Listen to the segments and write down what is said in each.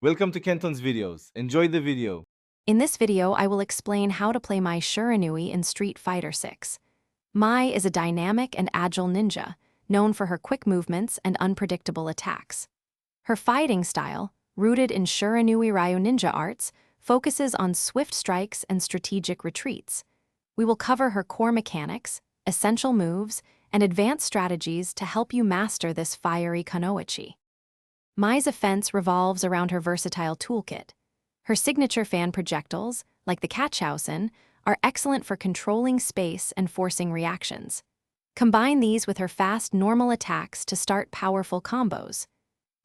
Welcome to Kenton's videos. Enjoy the video. In this video, I will explain how to play Mai Shiranui in Street Fighter 6. Mai is a dynamic and agile ninja, known for her quick movements and unpredictable attacks. Her fighting style, rooted in Shiranui Ryu ninja arts, focuses on swift strikes and strategic retreats. We will cover her core mechanics, essential moves, and advanced strategies to help you master this fiery kunoichi. Mai's offense revolves around her versatile toolkit. Her signature fan projectiles, like the Kachausen, are excellent for controlling space and forcing reactions. Combine these with her fast normal attacks to start powerful combos.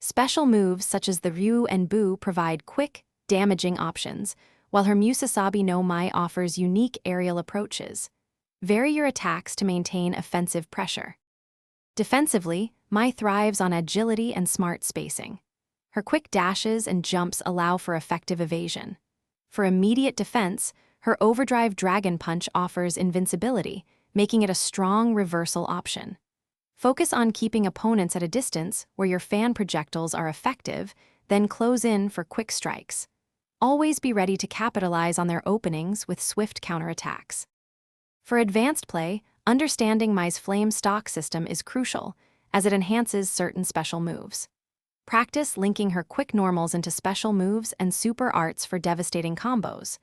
Special moves such as the Ryu and Bu provide quick, damaging options, while her Musasabi no Mai offers unique aerial approaches. Vary your attacks to maintain offensive pressure. Defensively, Mai thrives on agility and smart spacing. Her quick dashes and jumps allow for effective evasion. For immediate defense, her overdrive dragon punch offers invincibility, making it a strong reversal option. Focus on keeping opponents at a distance where your fan projectiles are effective, then close in for quick strikes. Always be ready to capitalize on their openings with swift counterattacks. For advanced play, understanding Mai's flame stock system is crucial, as it enhances certain special moves. Practice linking her quick normals into special moves and super arts for devastating combos.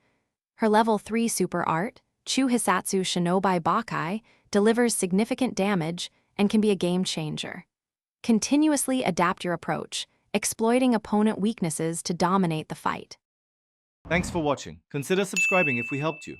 Her level 3 super art, Chu Hisatsu Shinobi Bakai, delivers significant damage and can be a game changer. Continuously adapt your approach, exploiting opponent weaknesses to dominate the fight. Thanks for watching. Consider subscribing if we helped you.